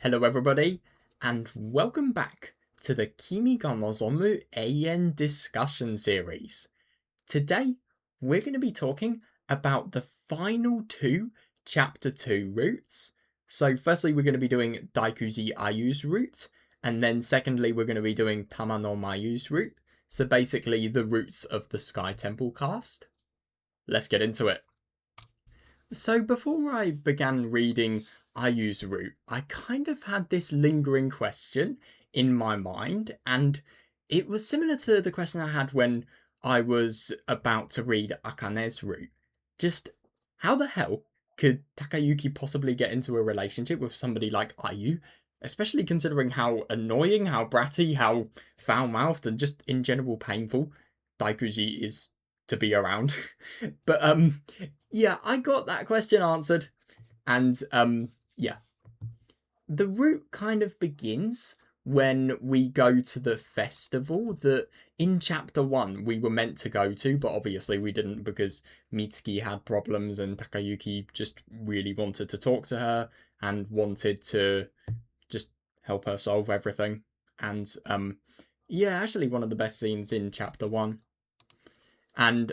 Hello everybody, and welcome back to the Kimi ga Nozomu Eien discussion series. Today, we're going to be talking about the final two Chapter 2 routes. So firstly, we're going to be doing Daikuuji Ayu's route, and then secondly, we're going to be doing Tamano Mayu's route. So basically, the routes of the Sky Temple cast. Let's get into it. So before I began reading Ayu's route, I kind of had this lingering question in my mind, and it was similar to the question I had when I was about to read Akane's route. Just how the hell could Takayuki possibly get into a relationship with somebody like Ayu, especially considering how annoying, how bratty, how foul-mouthed, and just in general painful Daikuji is to be around. But yeah, I got that question answered. And yeah. The route kind of begins when we go to the festival that in chapter 1 we were meant to go to, but obviously we didn't because Mitsuki had problems and Takayuki just really wanted to talk to her and wanted to just help her solve everything. And yeah, actually one of the best scenes in chapter 1. And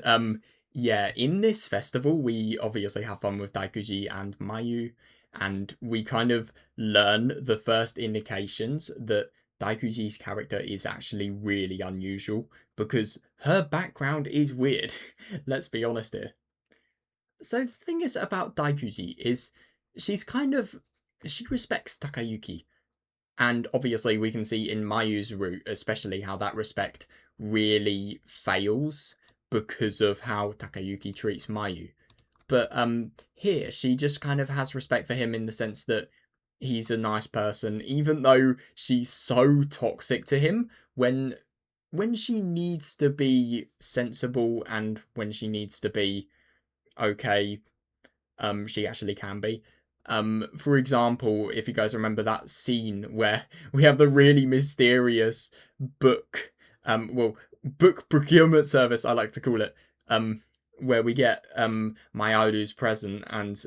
yeah, in this festival, we obviously have fun with Daikuji and Mayu, and we kind of learn the first indications that Daikuji's character is actually really unusual because her background is weird. Let's be honest here. So the thing is about Daikuji is she's kind of she respects Takayuki, and obviously we can see in Mayu's route, especially how that respect really fails because of how Takayuki treats Mayu. But here she just kind of has respect for him in the sense that he's a nice person, even though she's so toxic to him when she needs to be sensible and when she needs to be okay, she actually can be. For example, if you guys remember that scene where we have the really mysterious book, book procurement service, I like to call it, where we get Mayuru's present, and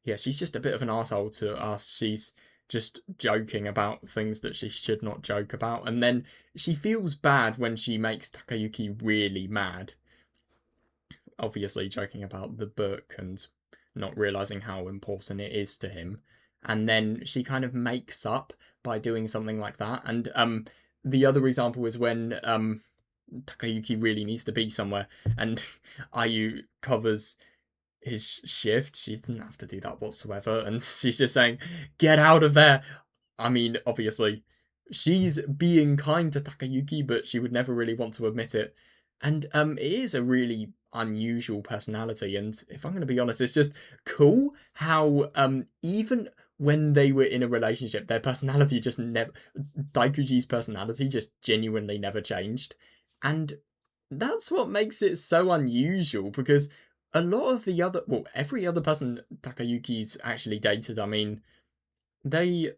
yeah, she's just a bit of an asshole to us. She's just joking about things that she should not joke about, and then she feels bad when she makes Takayuki really mad. Obviously, joking about the book and not realizing how important it is to him. And then she kind of makes up by doing something like that. And the other example is when Takayuki really needs to be somewhere and Ayu covers his shift. She didn't have to do that whatsoever. And she's just saying, get out of there. I mean, obviously, she's being kind to Takayuki, but she would never really want to admit it. And it is a really unusual personality. And if I'm going to be honest, it's just cool how even when they were in a relationship, their personality just never. Daikuji's personality just genuinely never changed. And that's what makes it so unusual because a lot of the other, well, every other person Takayuki's actually dated, I mean, they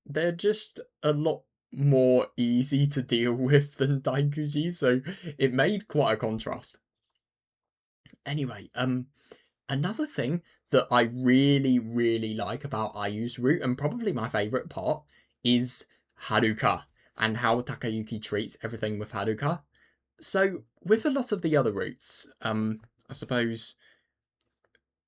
they're just a lot more easy to deal with than Daikuji, so it made quite a contrast. Anyway, another thing that I really, really like about Ayu's route, and probably my favourite part, is Haruka, and how Takayuki treats everything with Haruka. So, with a lot of the other routes, I suppose,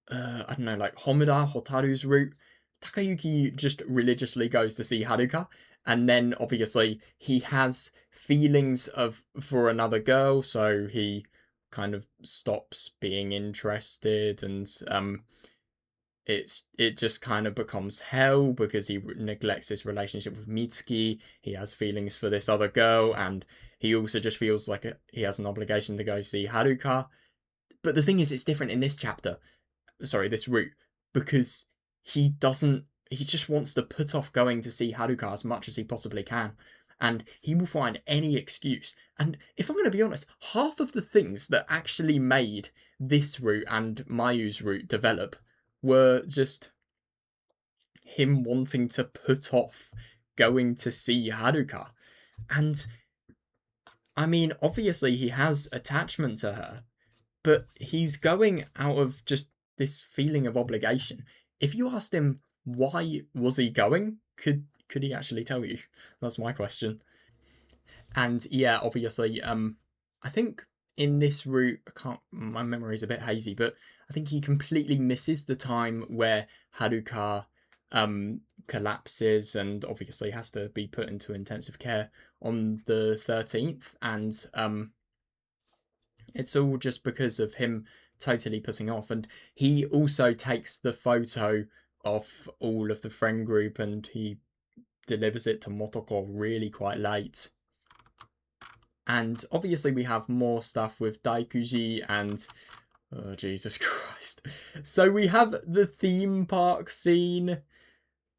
I don't know, like Homura Hotaru's route, Takayuki just religiously goes to see Haruka, and then obviously he has feelings of for another girl, so he kind of stops being interested, and it just kind of becomes hell because he neglects his relationship with Mitsuki. He has feelings for this other girl, and he also just feels like he has an obligation to go see Haruka. But the thing is, it's different in this chapter. Sorry, this route, because he just wants to put off going to see Haruka as much as he possibly can. And he will find any excuse. And if I'm going to be honest, half of the things that actually made this route and Mayu's route develop were just him wanting to put off going to see Haruka. And I mean, obviously he has attachment to her, but he's going out of just this feeling of obligation. If you asked him why was he going, could he actually tell you? That's my question. And yeah, obviously, I think in this route, I can't. My memory's a bit hazy, but I think he completely misses the time where Haruka collapses and obviously has to be put into intensive care on the 13th, and it's all just because of him totally putting off. And he also takes the photo of all of the friend group and he delivers it to Motoko really quite late. And obviously we have more stuff with Daikuuji and oh Jesus Christ. So we have the theme park scene.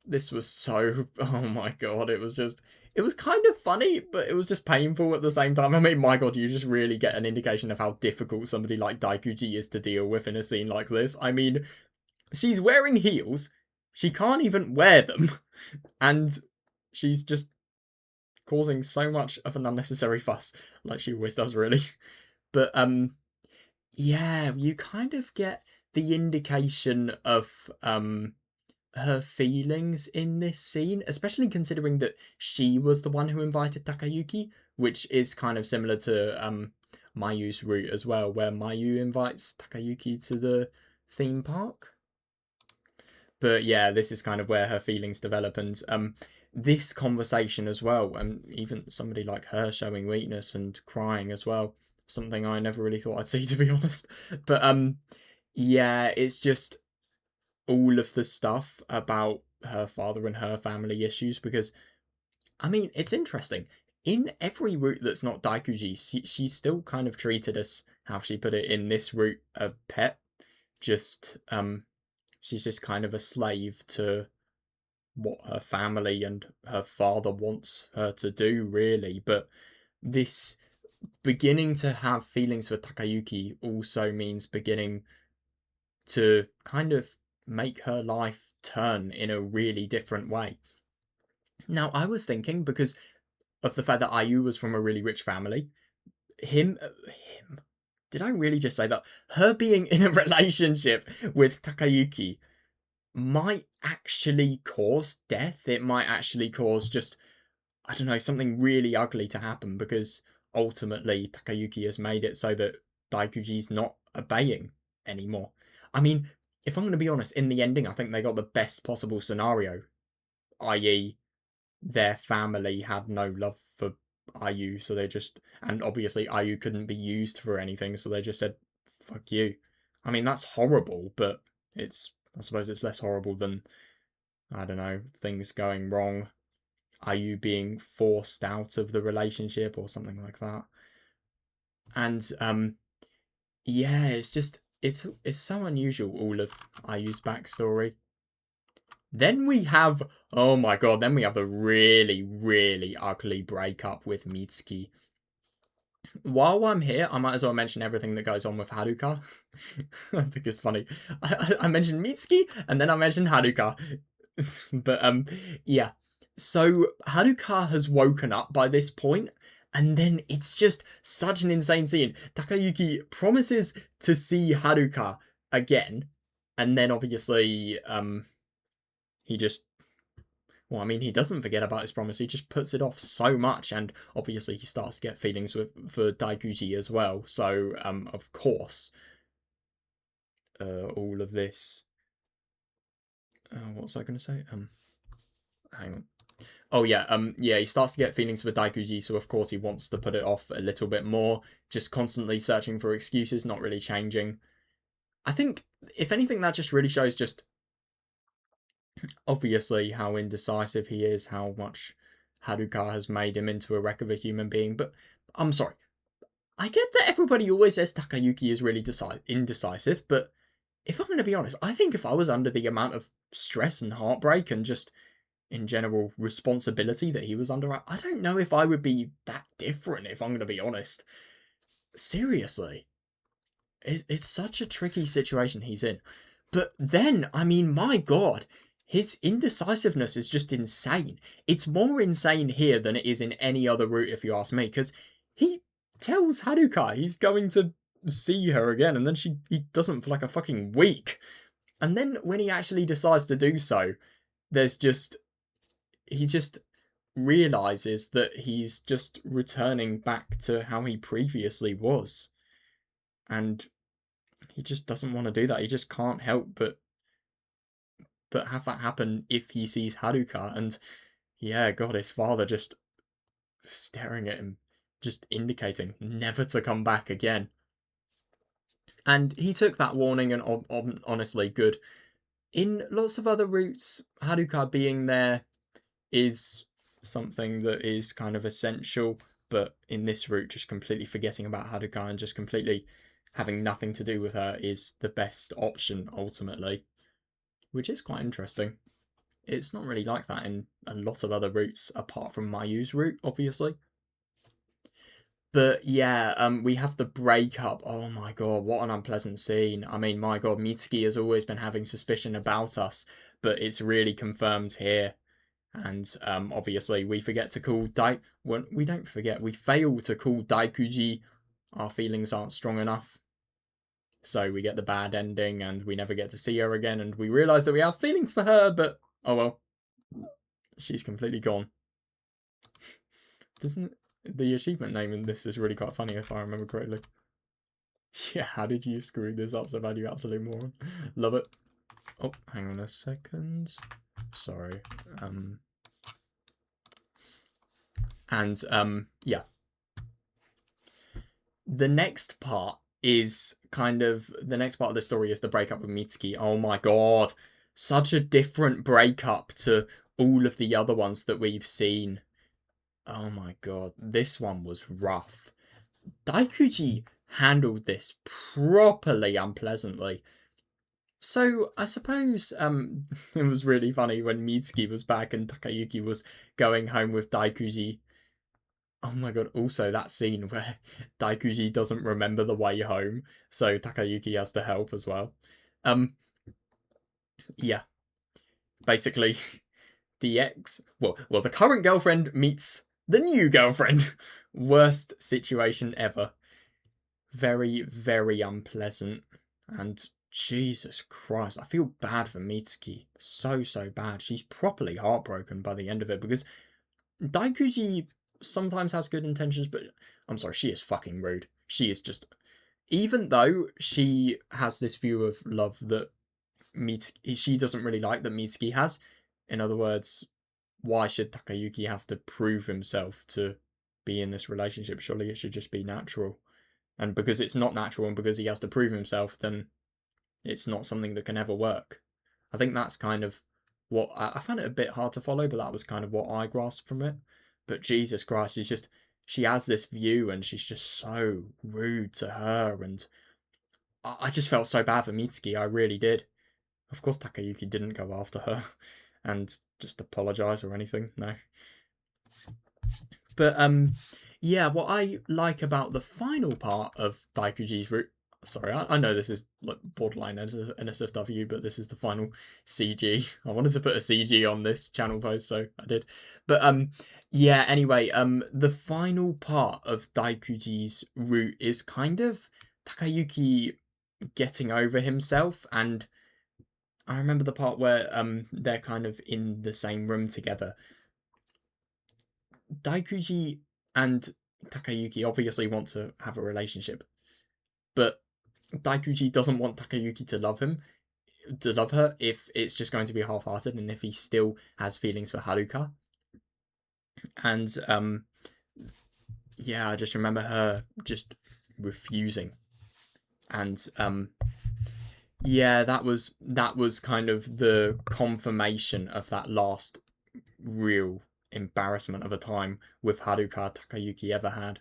This was so oh my god, it was kind of funny, but it was just painful at the same time. I mean, my god, you just really get an indication of how difficult somebody like Daikuuji is to deal with in a scene like this. I mean, she's wearing heels, she can't even wear them, and she's just causing so much of an unnecessary fuss, like she always does, really. But yeah, you kind of get the indication of her feelings in this scene, especially considering that she was the one who invited Takayuki, which is kind of similar to Mayu's route as well, where Mayu invites Takayuki to the theme park. But yeah, this is kind of where her feelings develop, and this conversation as well, and even somebody like her showing weakness and crying as well, something I never really thought I'd see, to be honest. But yeah, it's just all of the stuff about her father and her family issues, because I mean, it's interesting. In every route that's not Daikuji, she's still kind of treated as, how she put it in this route, a pet. Just she's just kind of a slave to what her family and her father wants her to do, really. But this beginning to have feelings for Takayuki also means beginning to kind of make her life turn in a really different way. Now, I was thinking, because of the fact that Ayu was from a really rich family, him, did I really just say that? Her being in a relationship with Takayuki might actually cause death. It might actually cause just, I don't know, something really ugly to happen, because ultimately Takayuki has made it so that Daikuji's not obeying anymore. I mean, if I'm going to be honest, in the ending, I think they got the best possible scenario, i.e., their family had no love for Ayu, so they just, and obviously Ayu couldn't be used for anything, so they just said, fuck you. I mean, that's horrible, but I suppose it's less horrible than, I don't know, things going wrong, Ayu being forced out of the relationship or something like that. And yeah, it's just it's so unusual, all of Ayu's backstory. Then we have, oh my god, then we have the really, really ugly breakup with Mitsuki. While I'm here, I might as well mention everything that goes on with Haruka. I think it's funny. I mentioned Mitsuki, and then I mentioned Haruka. But yeah. So Haruka has woken up by this point, and then it's just such an insane scene. Takayuki promises to see Haruka again, and then obviously he just, well, I mean, he doesn't forget about his promise. He just puts it off so much, and obviously he starts to get feelings for Daikuuji as well. So, of course, all of this. What was I going to say? Hang on. Oh yeah, yeah. He starts to get feelings for Daikuuji, so of course he wants to put it off a little bit more. Just constantly searching for excuses, not really changing. I think, if anything, that just really shows just obviously how indecisive he is, how much Haruka has made him into a wreck of a human being. But I'm sorry, I get that everybody always says Takayuki is really indecisive, but if I'm going to be honest, I think if I was under the amount of stress and heartbreak and just in general responsibility that he was under, I don't know if I would be that different, if I'm going to be honest. Seriously. It's such a tricky situation he's in. But then, I mean, my god, his indecisiveness is just insane. It's more insane here than it is in any other route, if you ask me, because he tells Haruka he's going to see her again, and then he doesn't for like a fucking week. And then when he actually decides to do so, there's just he just realizes that he's just returning back to how he previously was. And he just doesn't want to do that. He just can't help but have that happen if he sees Haruka. And yeah, God, his father just staring at him, just indicating never to come back again. And he took that warning, and honestly, good. In lots of other routes, Haruka being there is something that is kind of essential, but in this route, just completely forgetting about Haruka and just completely having nothing to do with her is the best option, ultimately. Which is quite interesting. It's not really like that in a lot of other routes, apart from Mayu's route, obviously. But yeah, we have the breakup. Oh my god, what an unpleasant scene. I mean, my god, Mitsuki has always been having suspicion about us, but it's really confirmed here. And obviously, we forget to call we don't forget, we fail to call Daikuuji. Our feelings aren't strong enough. So we get the bad ending, and we never get to see her again, and we realise that we have feelings for her, but oh well. She's completely gone. Doesn't the achievement name in this is really quite funny if I remember correctly. Yeah, how did you screw this up so bad, you absolute moron? Love it. Oh, hang on a second. Sorry. Yeah. The next part is the next part of the story is the breakup with Mitsuki. Oh my god. Such a different breakup to all of the other ones that we've seen. Oh my god. This one was rough. Daikuuji handled this properly unpleasantly. So I suppose it was really funny when Mitsuki was back and Takayuki was going home with Daikuuji. Oh my god, also that scene where Daikuuji doesn't remember the way home, so Takayuki has to help as well. Yeah. Basically, the current girlfriend meets the new girlfriend. Worst situation ever. Very, very unpleasant. And Jesus Christ, I feel bad for Mitsuki. So bad. She's properly heartbroken by the end of it, because Daikuuji sometimes has good intentions, but I'm sorry, she is fucking rude. She is just, even though she has this view of love that she doesn't really like that Mitsuki has. In other words, why should Takayuki have to prove himself to be in this relationship? Surely it should just be natural. And because it's not natural and because he has to prove himself, then it's not something that can ever work. I think that's kind of what I found it a bit hard to follow, but that was kind of what I grasped from it. But Jesus Christ, she has this view and she's just so rude to her, and I just felt so bad for Mitsuki, I really did. Of course Takayuki didn't go after her and just apologise or anything, no. But yeah, what I like about the final part of Daikuuji's route, sorry, I know this is like borderline NSFW, but this is the final CG. I wanted to put a CG on this channel post, so I did. But yeah, anyway, the final part of Daikuuji's route is kind of Takayuki getting over himself, and I remember the part where they're kind of in the same room together. Daikuuji and Takayuki obviously want to have a relationship, but Daikuuji doesn't want Takayuki to love her, if it's just going to be half-hearted and if he still has feelings for Haruka. And yeah, I just remember her just refusing. And yeah, that was kind of the confirmation of that last real embarrassment of a time with Haruka Takayuki ever had.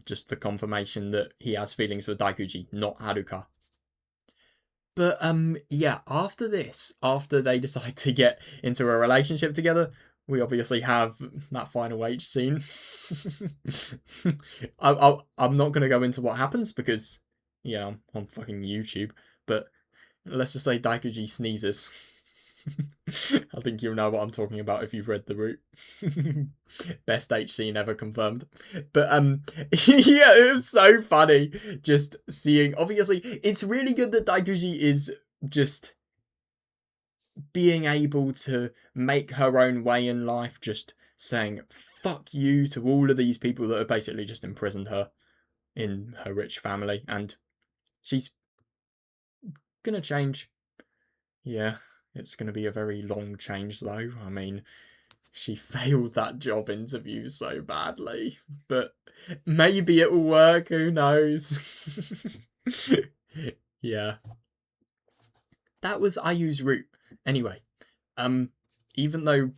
Just the confirmation that he has feelings for Daikuuji, not Haruka. But yeah, after this, after they decide to get into a relationship together, we obviously have that final H scene. I'm not going to go into what happens because, yeah, I'm on fucking YouTube, but let's just say Daikuuji sneezes. I think you'll know what I'm talking about if you've read the route. Best H scene ever confirmed. But yeah, it was so funny just seeing. Obviously, it's really good that Daikuuji is just being able to make her own way in life, just saying fuck you to all of these people that have basically just imprisoned her in her rich family, and she's gonna change. Yeah, it's gonna be a very long change though. I mean, she failed that job interview so badly, but maybe it will work, who knows. Yeah. That was Ayu's route. Anyway, even though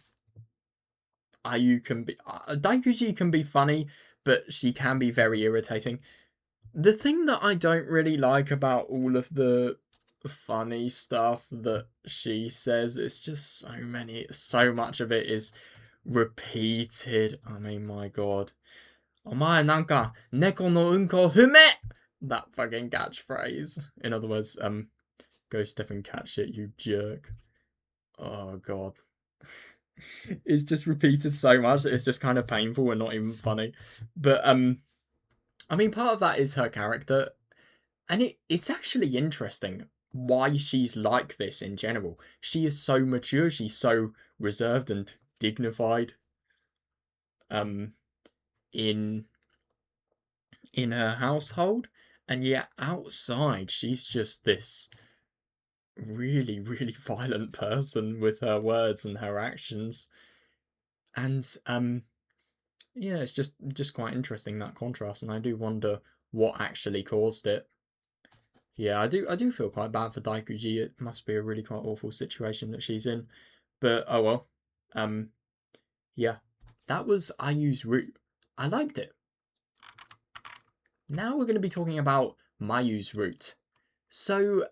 Ayu can be Daikuuji can be funny, but she can be very irritating. The thing that I don't really like about all of the funny stuff that she says, it's just so much of it is repeated. I mean, my god. Omae nanka neko no unko fume! That fucking catchphrase. In other words, go step and catch it, you jerk. Oh god. It's just repeated so much that it's just kind of painful and not even funny. But I mean, part of that is her character, and it's actually interesting why she's like this in general. She is so mature, she's so reserved and dignified in her household, and yet outside she's just this really, really violent person with her words and her actions. And yeah, it's just quite interesting, that contrast, and I do wonder what actually caused it. Yeah, I do feel quite bad for Daikuuji. It must be a really quite awful situation that she's in. But oh well. Yeah. That was Ayu's route. I liked it. Now we're going to be talking about Mayu's route. So,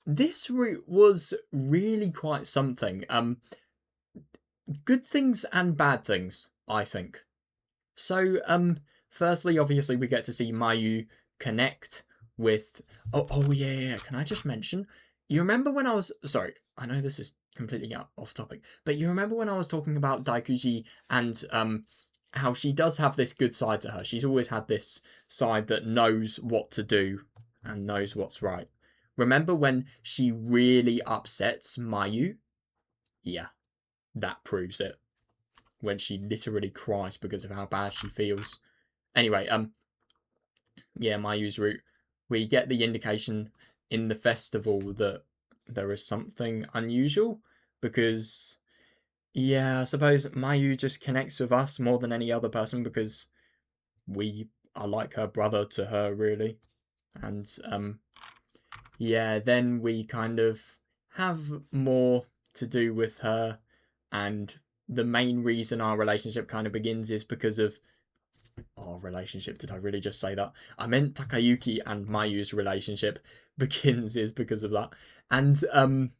this route was really quite something. Good things and bad things, I think. So, firstly, obviously, we get to see Mayu connect with. Oh yeah. Can I just mention? You remember when I was sorry? I know this is completely off topic, but you remember when I was talking about Daikuuji and how she does have this good side to her. She's always had this side that knows what to do and knows what's right. Remember when she really upsets Mayu? Yeah, that proves it. When she literally cries because of how bad she feels. Anyway, yeah, Mayu's route. We get the indication in the festival that there is something unusual because, yeah, I suppose Mayu just connects with us more than any other person because we are like her brother to her, really. And, yeah, then we kind of have more to do with her, and the main reason our relationship kind of begins is because of our relationship. Did I really just say that? I meant Takayuki and Mayu's relationship begins is because of that. And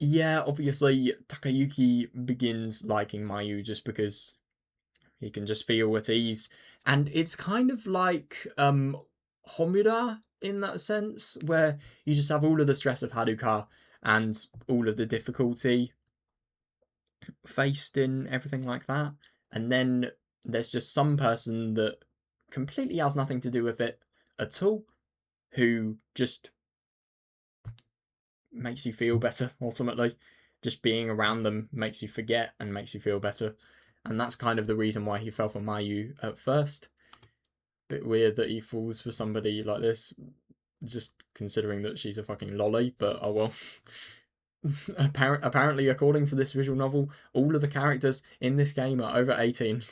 yeah, obviously Takayuki begins liking Mayu just because he can just feel at ease. And it's kind of like Homura in that sense, where you just have all of the stress of Haruka and all of the difficulty faced in everything like that. And then there's just some person that completely has nothing to do with it at all, who just makes you feel better, ultimately. Just being around them makes you forget and makes you feel better. And that's kind of the reason why he fell for Mayu at first. Bit weird that he falls for somebody like this, just considering that she's a fucking lolly, but oh well. Apparently, according to this visual novel, all of the characters in this game are over 18.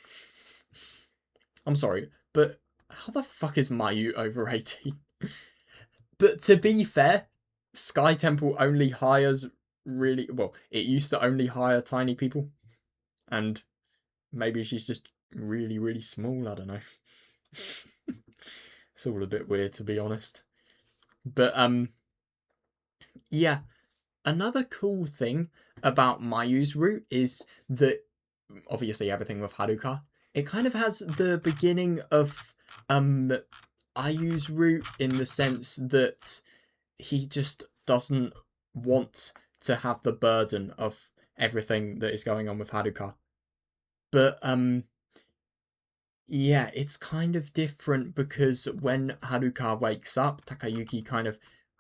I'm sorry, but how the fuck is Mayu over 18? But to be fair, Sky Temple only hires really well. It used to only hire tiny people, and maybe she's just really, really small. I don't know. It's all a bit weird, to be honest. But yeah. Another cool thing about Mayu's route is that obviously everything with Haruka, it kind of has the beginning of Ayu's route in the sense that he just doesn't want to have the burden of everything that is going on with Haruka. But yeah, it's kind of different because when Haruka wakes up, Takayuki kind of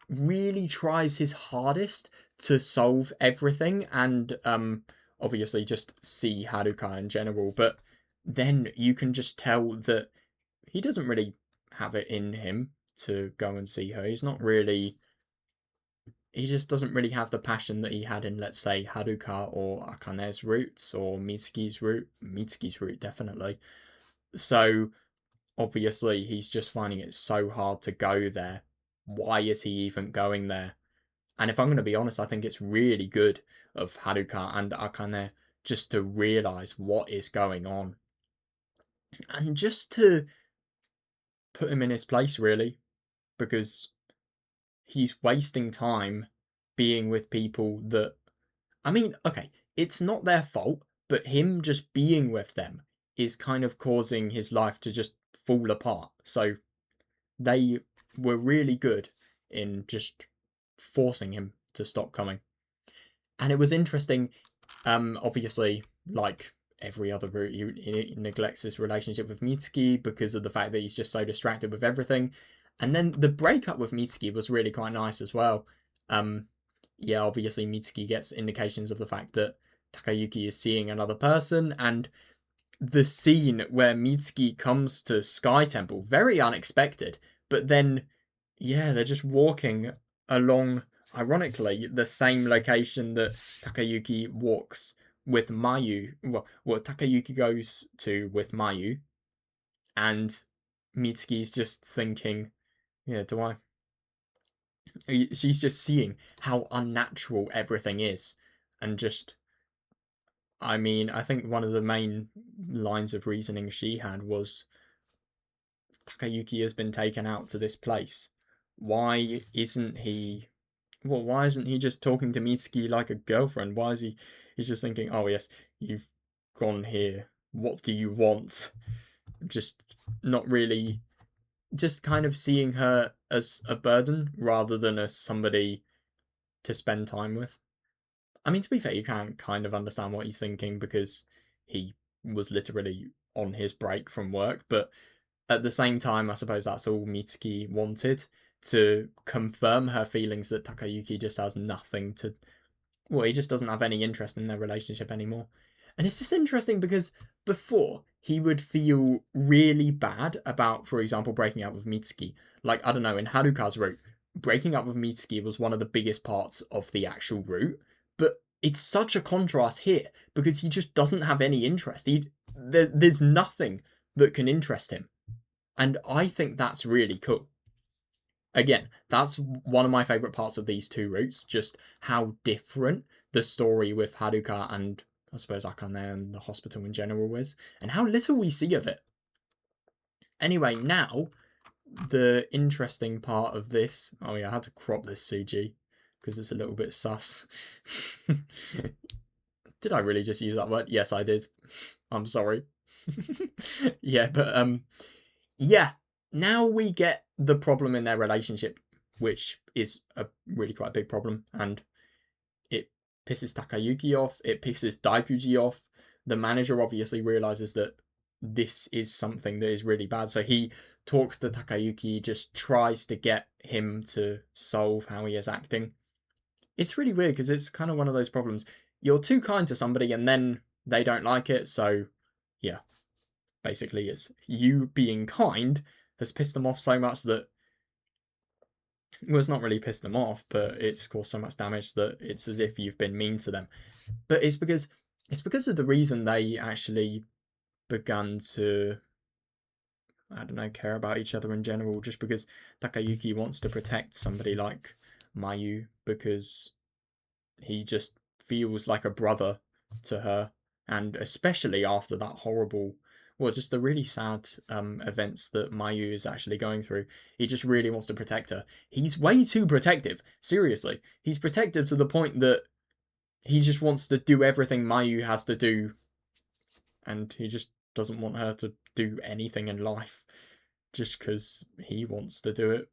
really tries his hardest to solve everything and obviously just see Haruka in general, but then you can just tell that he doesn't really have it in him to go and see her. He's not really, he just doesn't really have the passion that he had in, let's say, Haruka or Akane's roots or Mitsuki's route definitely. So obviously he's just finding it so hard to go there. Why is he even going there? And if I'm going to be honest, I think it's really good of Haruka and Akane just to realize what is going on and just to put him in his place, really, because he's wasting time being with people that, I mean, okay, it's not their fault, but him just being with them is kind of causing his life to just fall apart. So they were really good in just forcing him to stop coming. And it was interesting, obviously, like every other route, he neglects his relationship with Mitsuki because of the fact that he's just so distracted with everything. And then the breakup with Mitsuki was really quite nice as well. Yeah, obviously Mitsuki gets indications of the fact that Takayuki is seeing another person, and the scene where Mitsuki comes to Sky Temple, very unexpected, but then, yeah, they're just walking along, ironically, the same location that Takayuki walks with Mayu. Well, Takayuki goes to with Mayu, and Mitsuki's just thinking, yeah, do I? She's just seeing how unnatural everything is, and just, I mean, I think one of the main lines of reasoning she had was Takayuki has been taken out to this place. Why isn't he? Well, why isn't he just talking to Mitsuki like a girlfriend? Why is he? He's just thinking, oh yes, you've gone here. What do you want? Just not really. Just kind of seeing her as a burden rather than as somebody to spend time with. I mean, to be fair, you can kind of understand what he's thinking because he was literally on his break from work, but at the same time, I suppose that's all Mitsuki wanted, to confirm her feelings that Takayuki just has nothing to. Well, he just doesn't have any interest in their relationship anymore. And it's just interesting because before, he would feel really bad about, for example, breaking up with Mitsuki. Like, I don't know, in Haruka's route, breaking up with Mitsuki was one of the biggest parts of the actual route. But it's such a contrast here because he just doesn't have any interest. There's nothing that can interest him. And I think that's really cool. Again, that's one of my favourite parts of these two routes, just how different the story with Haruka and I suppose Akane and the hospital in general is, and how little we see of it. Anyway, now, the interesting part of this. Oh yeah, I had to crop this CG because it's a little bit sus. Did I really just use that word? Yes, I did. I'm sorry. Yeah, but yeah, now we get the problem in their relationship, which is a really quite a big problem, and it pisses Takayuki off, it pisses Daikuuji off. The manager obviously realizes that this is something that is really bad, so he talks to Takayuki, just tries to get him to solve how he is acting. It's really weird because it's kind of one of those problems. You're too kind to somebody and then they don't like it, so yeah. Basically, it's you being kind has pissed them off so much that, well, it's not really pissed them off, but it's caused so much damage that it's as if you've been mean to them. But it's because of the reason they actually begun to, I don't know, care about each other in general, just because Takayuki wants to protect somebody like Mayu because he just feels like a brother to her, and especially after that horrible, well, just the really sad events that Mayu is actually going through. He just really wants to protect her. He's way too protective. Seriously, he's protective to the point that he just wants to do everything Mayu has to do, and he just doesn't want her to do anything in life just because he wants to do it,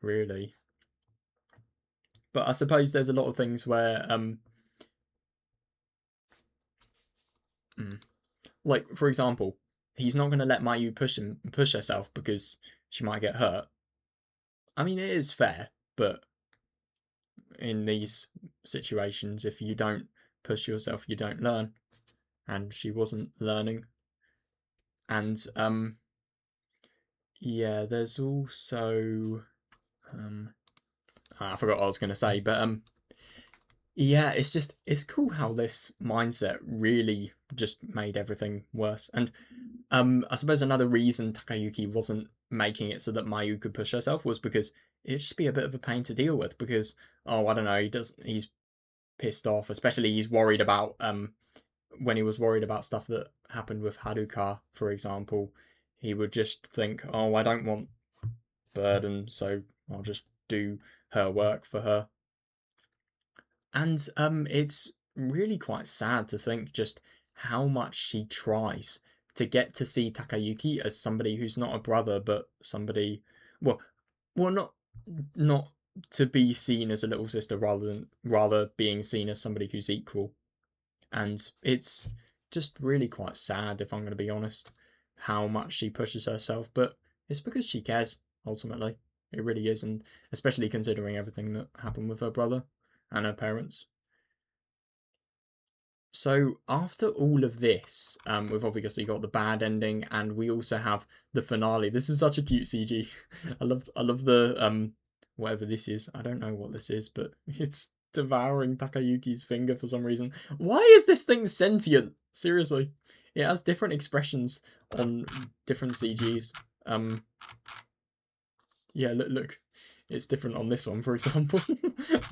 really. But I suppose there's a lot of things where like, for example, he's not going to let Mayu push herself because she might get hurt. I mean, it is fair, but in these situations, if you don't push yourself, you don't learn. And she wasn't learning. And yeah, there's also I forgot what I was going to say, but yeah, it's cool how this mindset really just made everything worse. And I suppose another reason Takayuki wasn't making it so that Mayu could push herself was because it'd just be a bit of a pain to deal with, because I don't know, he's pissed off, especially he's worried about when he was worried about stuff that happened with Haruka, for example, he would just think, oh, I don't want burden, so I'll just do her work for her. And it's really quite sad to think just how much she tries to get to see Takayuki as somebody who's not a brother, but somebody, well, not to be seen as a little sister, rather being seen as somebody who's equal. And it's just really quite sad, if I'm going to be honest, how much she pushes herself. But it's because she cares, ultimately. It really is, and especially considering everything that happened with her brother and her parents. So after all of this, we've obviously got the bad ending, and we also have the finale. This is such a cute CG. I love the whatever this is. I don't know what this is, but it's devouring Takayuki's finger for some reason. Why is this thing sentient? Seriously, it has different expressions on different CGs. Yeah, look, it's different on this one, for example.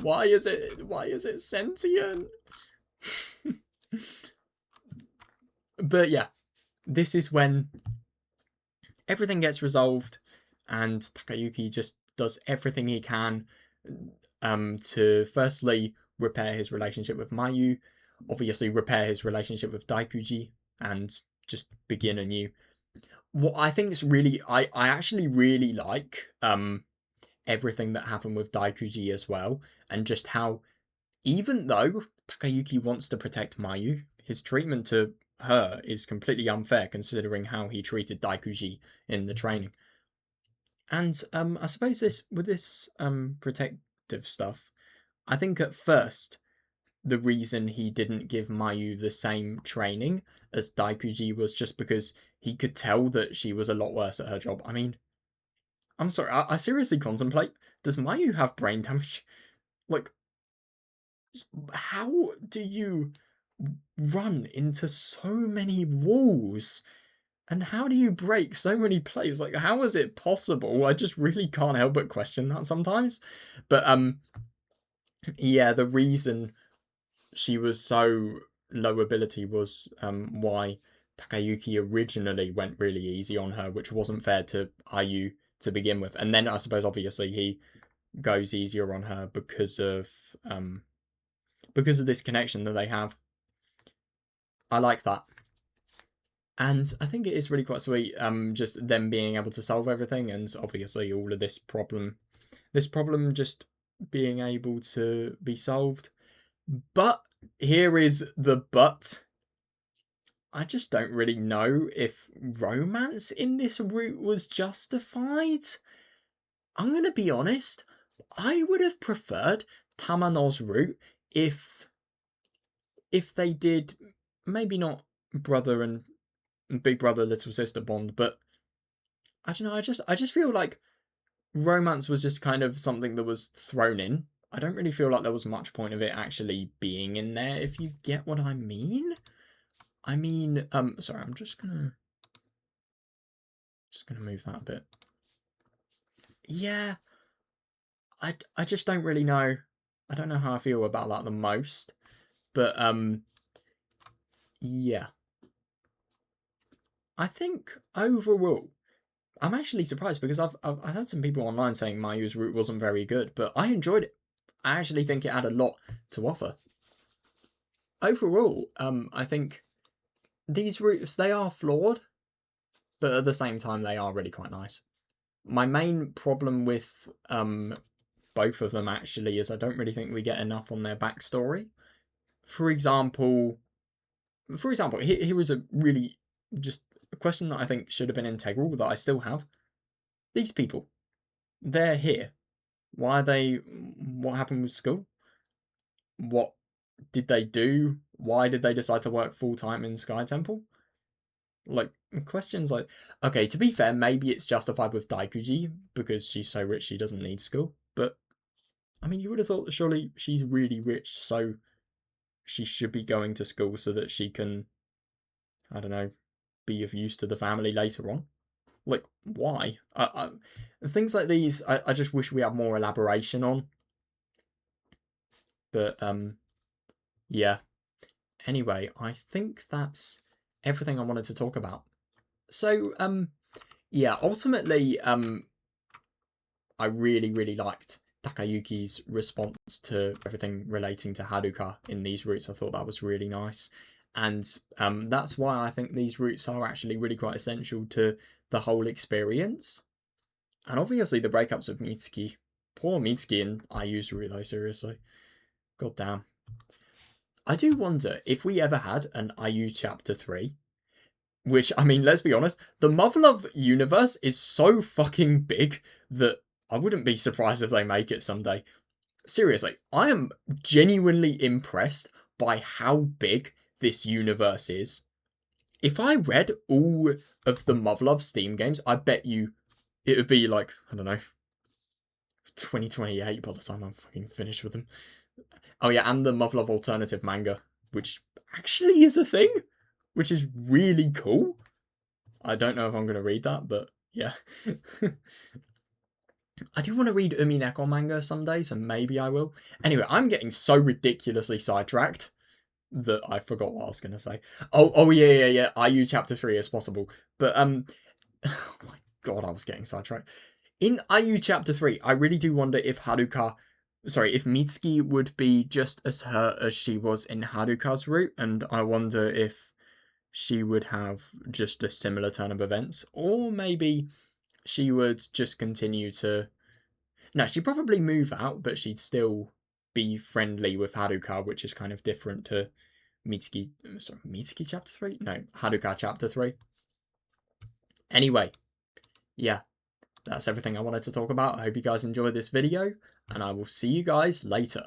Why is it sentient? But yeah, this is when everything gets resolved, and Takayuki just does everything he can to firstly repair his relationship with Mayu, obviously repair his relationship with Daikuuji, and just begin anew. What I think is really, I actually really like everything that happened with Daikuuji as well, and just how, even though Takayuki wants to protect Mayu, his treatment to her is completely unfair considering how he treated Daikuuji in the training. And I suppose this protective stuff, I think at first the reason he didn't give Mayu the same training as Daikuuji was just because he could tell that she was a lot worse at her job. I mean, I'm sorry, I seriously contemplate, does Mayu have brain damage? Like, how do you run into so many walls? And how do you break so many plates? Like, how is it possible? I just really can't help but question that sometimes. But yeah, the reason she was so low ability was why Takayuki originally went really easy on her, which wasn't fair to Ayu to begin with. And then I suppose obviously he goes easier on her because of this connection that they have. I like that. And I think it is really quite sweet, just them being able to solve everything, and obviously all of this problem just being able to be solved. But here is the but. I just don't really know if romance in this route was justified. I'm going to be honest, I would have preferred Tamano's route if they did maybe not brother and big brother little sister bond, but I don't know, I just feel like romance was just kind of something that was thrown in. I don't really feel like there was much point of it actually being in there, if you get what I mean. Sorry, I'm just gonna move that a bit. Yeah, I just don't really know. I don't know how I feel about that the most, but yeah. I think overall, I'm actually surprised because I've heard some people online saying Mayu's route wasn't very good, but I enjoyed it. I actually think it had a lot to offer. Overall, I think these routes, they are flawed, but at the same time they are really quite nice. My main problem with both of them actually is I don't really think we get enough on their backstory. For example, here was a really just a question that I think should have been integral that I still have. These people, they're here. Why are they... What happened with school? What did they do? Why did they decide to work full-time in Sky Temple? Like, questions like... Okay, to be fair, maybe it's justified with Daikuji, because she's so rich she doesn't need school. But, I mean, you would have thought surely she's really rich, so she should be going to school so that she can, I don't know, be of use to the family later on. Like, why? Things like these, I just wish we had more elaboration on. But, yeah. Anyway, I think that's everything I wanted to talk about. So, yeah, ultimately, I really, really liked Takayuki's response to everything relating to Haruka in these routes. I thought that was really nice. And that's why I think these routes are actually really quite essential to the whole experience. And obviously the breakups of Mitsuki. Poor Mitsuki and Ayu's route though, seriously. God damn. I do wonder if we ever had an Ayu Chapter 3. Which, I mean, let's be honest, the Muv-Luv universe is so fucking big that I wouldn't be surprised if they make it someday. Seriously, I am genuinely impressed by how big this universe is. If I read all of the Muv-Luv Steam games, I bet you it would be like, I don't know, 2028 by the time I'm fucking finished with them. Oh yeah, and the Muv-Luv alternative manga, which actually is a thing, which is really cool. I don't know if I'm going to read that, but yeah. I do want to read Umineko manga someday, so maybe I will. Anyway, I'm getting so ridiculously sidetracked that I forgot what I was going to say. Oh yeah. Ayu Chapter 3 is possible. But, oh my god, I was getting sidetracked. In Ayu Chapter 3, I really do wonder if if Mitsuki would be just as hurt as she was in Haruka's route, and I wonder if she would have just a similar turn of events, or maybe she would just continue to... No, she'd probably move out, but she'd still be friendly with Haruka, which is kind of different to Mitsuki... Sorry, Mitsuki Chapter 3? No, Haruka Chapter 3. Anyway, yeah, that's everything I wanted to talk about. I hope you guys enjoyed this video, and I will see you guys later.